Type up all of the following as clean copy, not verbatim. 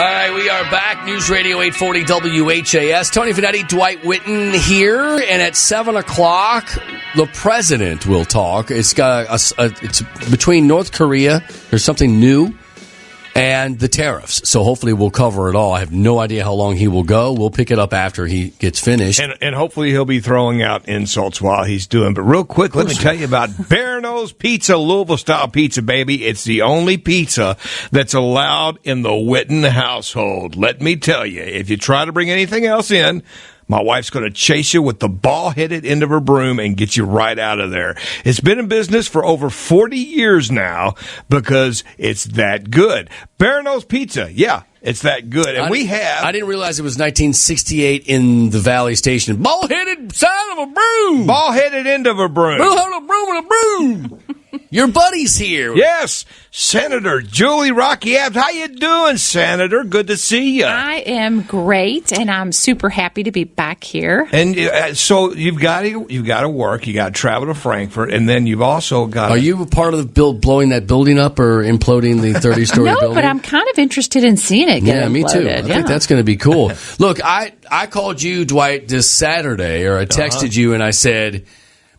All right, we are back. News Radio 840 WHAS. Tony Finetti, Dwight Whitten here. And at 7 o'clock, the president will talk. It's between North Korea, there's something new, and the tariffs. So hopefully we'll cover it all. I have no idea how long he will go. We'll pick it up after he gets finished. And hopefully he'll be throwing out insults while he's doing. But real quick, let me tell you about Barano's Pizza, Louisville-style pizza, baby. It's the only pizza that's allowed in the Whitten household. Let me tell you, if you try to bring anything else in, my wife's going to chase you with the ball-headed end of her broom and get you right out of there. It's been in business for over 40 years now because it's that good. Barano's Pizza, yeah, it's that good. And I didn't realize it was 1968 in the Valley Station. Ball-headed side of a broom. Ball-headed end of a broom. Ball-headed broom and a broom. Your buddy's here. Yes, Senator Julie Raque. How you doing, Senator? Good to see you. I am great, and I'm super happy to be back here. And so you've got to work. You got to travel to Frankfurt, and then you've also got. Are you a part of the blowing that building up or imploding the 30-story building? No, but I'm kind of interested in seeing it get me too. imploded. I think that's going to be cool. Look, I called you, Dwight, this Saturday, or I texted you, and I said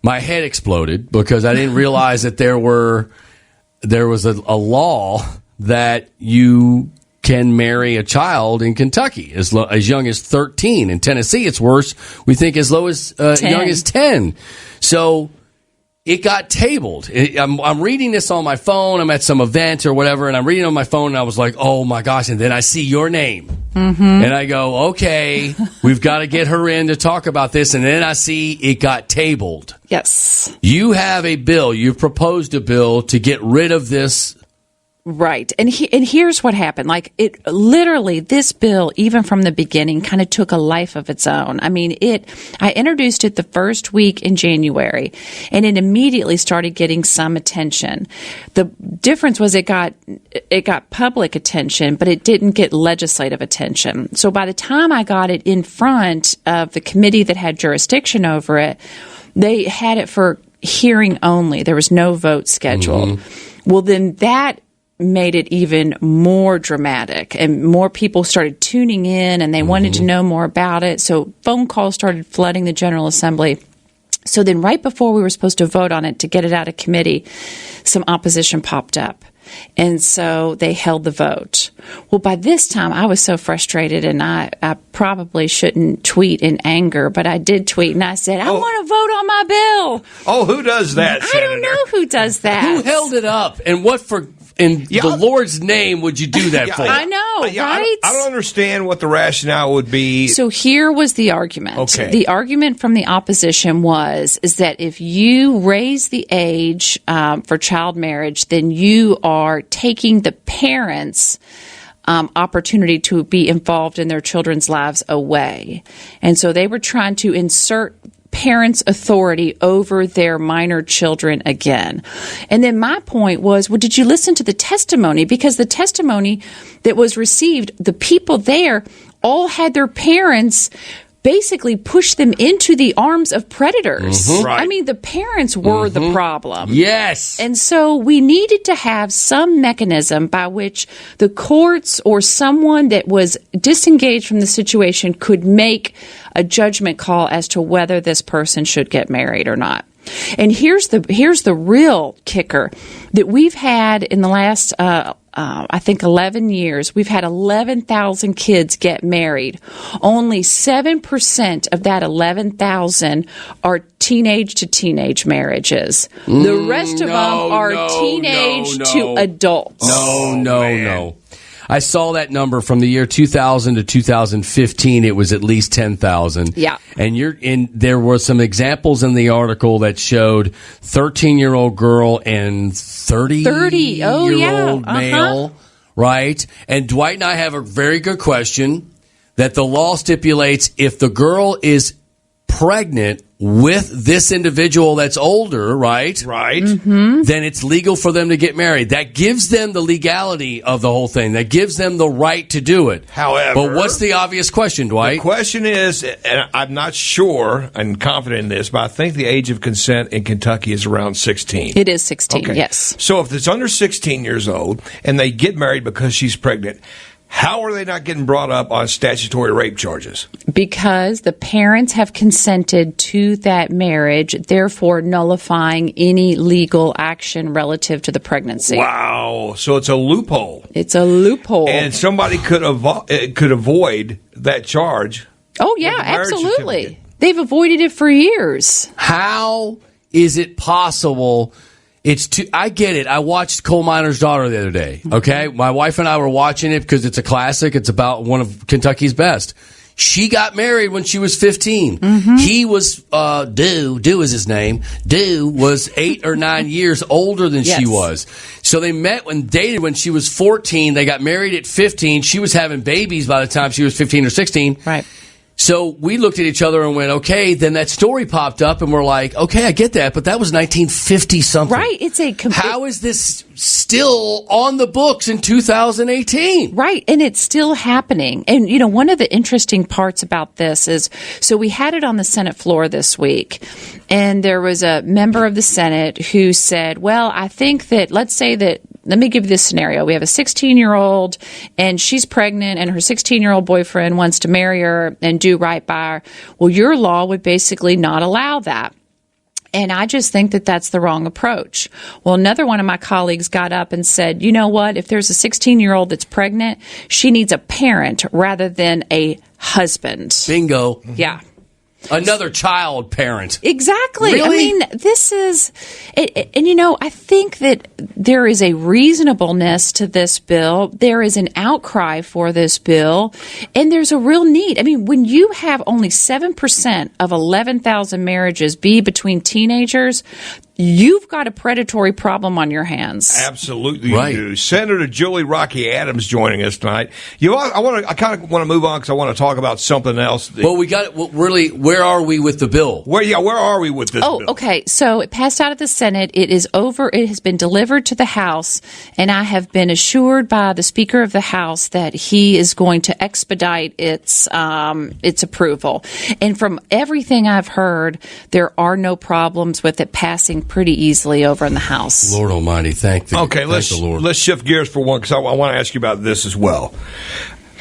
my head exploded because I didn't realize that there was a law that you can marry a child in Kentucky as young as 13. In Tennessee, it's worse. We think as low as young as 10. So it got tabled. I'm reading this on my phone. I'm at some event or whatever, and I'm reading on my phone, and I was like, oh, my gosh. And then I see your name. Mm-hmm. And I go, okay, we've got to get her in to talk about this. And then I see it got tabled. Yes. You have a bill. You've proposed a bill to get rid of this. Right. And here's what happened. Like, it literally, this bill, even from the beginning, kind of took a life of its own. I mean, I introduced it the first week in January, and it immediately started getting some attention. The difference was it got public attention, but it didn't get legislative attention. So by the time I got it in front of the committee that had jurisdiction over it, they had it for hearing only. There was no vote scheduled. Mm-hmm. Well, then that made it even more dramatic, and more people started tuning in, and they wanted to know more about it. So phone calls started flooding the General Assembly. So then right before we were supposed to vote on it to get it out of committee, some opposition popped up. And so they held the vote. Well, by this time, I was so frustrated, and I probably shouldn't tweet in anger, but I did tweet, and I said, I want to vote on my bill. Oh, who does that, Senator? I don't know who does that. Who held it up, and what for? In the Lord's name would you do that for? I know, right? I don't understand what the rationale would be. So here was the argument. Okay. The argument from the opposition is that if you raise the age for child marriage, then you are taking the parents' opportunity to be involved in their children's lives away. And so they were trying to insert parents' authority over their minor children again. And then my point was, well, did you listen to the testimony? Because the testimony that was received, the people there all had their parents basically push them into the arms of predators. Mm-hmm. Right. I mean, the parents were the problem. Yes. And so we needed to have some mechanism by which the courts or someone that was disengaged from the situation could make a judgment call as to whether this person should get married or not. And here's the real kicker that we've had in the last I think 11 years, we've had 11,000 kids get married. Only 7% of that 11,000 are teenage to teenage marriages. The rest of them are teenage to adults. No. I saw that number from the year 2000 to 2015. It was at least 10,000. Yeah. And there were some examples in the article that showed 13-year-old girl and 30-year-old male, right? And Dwight and I have a very good question that the law stipulates if the girl is pregnant with this individual that's older, right? Right. Mm-hmm. Then it's legal for them to get married. That gives them the legality of the whole thing. That gives them the right to do it. However, but what's the obvious question, Dwight? The question is, and I'm not sure and confident in this, but I think the age of consent in Kentucky is around 16. It is 16, okay. Yes. So if it's under 16 years old and they get married because she's pregnant, How are they not getting brought up on statutory rape charges? Because the parents have consented to that marriage, therefore nullifying any legal action relative to the pregnancy. Wow. So it's a loophole. It's a loophole. And somebody could avoid that charge. Oh, yeah, absolutely. They've avoided it for years. How is it possible? I get it. I watched Coal Miner's Daughter the other day. Okay. My wife and I were watching it because it's a classic. It's about one of Kentucky's best. She got married when she was 15. He was, Dew is his name. Dew was 8 or 9 years older than she was. So they met and dated when she was 14. They got married at 15. She was having babies by the time she was 15 or 16. Right. So we looked at each other and went, okay, then that story popped up and we're like, okay, I get that, but that was 1950 something. Right. How is this still on the books in 2018? Right. And it's still happening. And, one of the interesting parts about this is, so we had it on the Senate floor this week, and there was a member of the Senate who said, well, I think that, let's say that, let me give you this scenario. We have a 16-year-old, and she's pregnant, and her 16-year-old boyfriend wants to marry her and do right by her. Well, your law would basically not allow that. And I just think that that's the wrong approach. Well, another one of my colleagues got up and said, you know what? If there's a 16-year-old that's pregnant, she needs a parent rather than a husband. Bingo. Yeah. Another child parent. Exactly. Really? I mean, this is, and I think that there is a reasonableness to this bill. There is an outcry for this bill, and there's a real need. I mean, when you have only 7% of 11,000 marriages be between teenagers, you've got a predatory problem on your hands. Absolutely, you do. Senator Julie Raque Adams joining us tonight. I kind of want to move on because I want to talk about something else. Well, really. Where are we with the bill? Where are we with this bill? Oh, okay. So it passed out of the Senate. It is over. It has been delivered to the House, and I have been assured by the Speaker of the House that he is going to expedite its approval. And from everything I've heard, there are no problems with it passing pretty easily over in the House. Lord Almighty, thank the Lord. Let's shift gears for one because I want to ask you about this as well.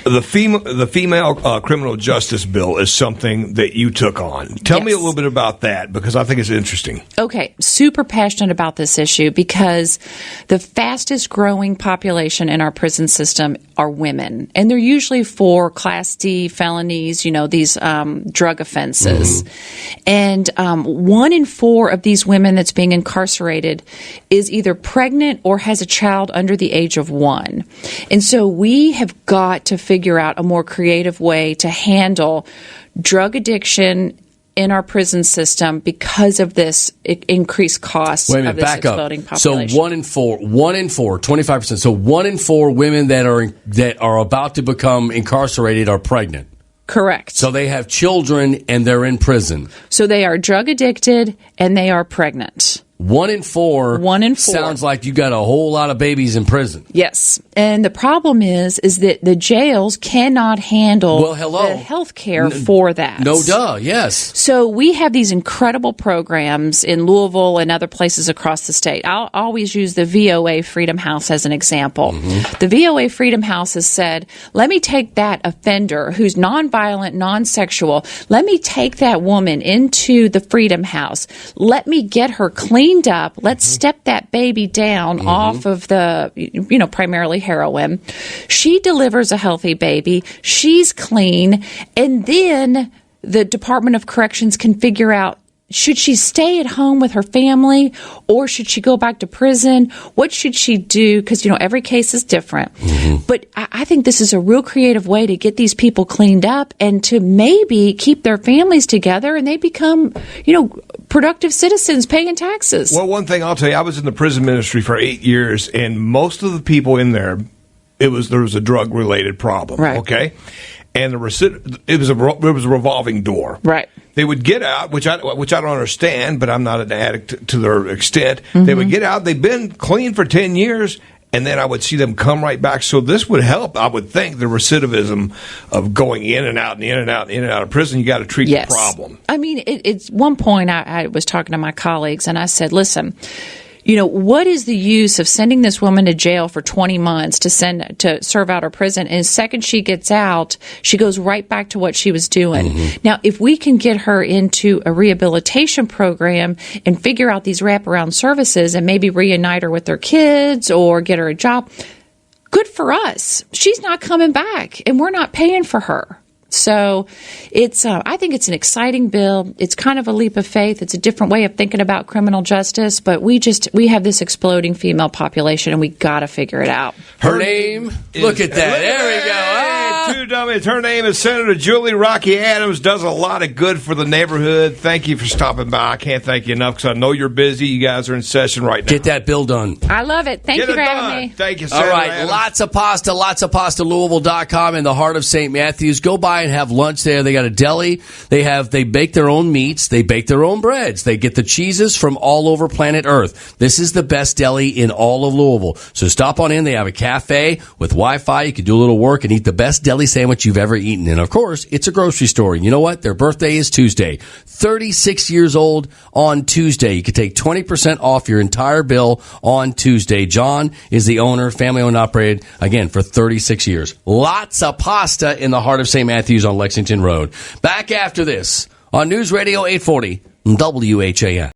The female criminal justice bill is something that you took on. Tell me a little bit about that because I think it's interesting. Okay, super passionate about this issue because the fastest growing population in our prison system are women, and they're usually for Class D felonies, these drug offenses. And 1 in 4 of these women that's being incarcerated is either pregnant or has a child under the age of 1. And so we have got to figure out a more creative way to handle drug addiction in our prison system because of this increased cost of this exploding population. So 1 in 4, 25%. So 1 in 4 women that are about to become incarcerated are pregnant. Correct. So they have children and they're in prison. So they are drug addicted and they are pregnant. 1 in 4. 1 in 4. Sounds like you got a whole lot of babies in prison. Yes. And the problem is that the jails cannot handle the health care for that. No duh, yes. So we have these incredible programs in Louisville and other places across the state. I'll always use the VOA Freedom House as an example. The VOA Freedom House has said, let me take that offender who's nonviolent, non-sexual, let me take that woman into the Freedom House. Let me get her cleaned up. Let's step that baby down off of the, primarily heroin. She delivers a healthy baby. She's clean. And then the Department of Corrections can figure out, should she stay at home with her family or should she go back to prison? What should she do? Because, every case is different. But I think this is a real creative way to get these people cleaned up and to maybe keep their families together and they become, productive citizens paying taxes. Well, one thing I'll tell you, I was in the prison ministry for 8 years, and most of the people in there, there was a drug-related problem, right. Okay? And it was a revolving door. Right. They would get out, which I don't understand, but I'm not an addict to their extent. They would get out. They've been clean for 10 years, and then I would see them come right back. So this would help, I would think, the recidivism of going in and out and in and out and in and out of prison. You got to treat the problem. I mean, it's one point I was talking to my colleagues, and I said, listen, what is the use of sending this woman to jail for 20 months to serve out her prison? And the second she gets out, she goes right back to what she was doing. Now, if we can get her into a rehabilitation program and figure out these wraparound services and maybe reunite her with her kids or get her a job, good for us. She's not coming back, and we're not paying for her. So I think it's an exciting bill. It's kind of a leap of faith. It's a different way of thinking about criminal justice, but we have this exploding female population, and we got to figure it out. Her name? Look at that. There we go. Hey, two dummies. Her name is Senator Julie Raque Adams. Does a lot of good for the neighborhood. Thank you for stopping by. I can't thank you enough because I know you're busy. You guys are in session right now. Get that bill done. I love it. Thank you for having me. Thank you, Senator All right. Adams. Lots of pasta, Louisville.com in the heart of St. Matthews. Go by and have lunch there. They got a deli. They bake their own meats. They bake their own breads. They get the cheeses from all over planet Earth. This is the best deli in all of Louisville. So stop on in. They have a cafe with Wi-Fi. You can do a little work and eat the best deli sandwich you've ever eaten. And of course, it's a grocery store. And you know what? Their birthday is Tuesday. 36 years old on Tuesday. You can take 20% off your entire bill on Tuesday. John is the owner, family owned and operated, again, for 36 years. Lots of pasta in the heart of St. Matthews on Lexington Road. Back after this on News Radio 840 WHAN.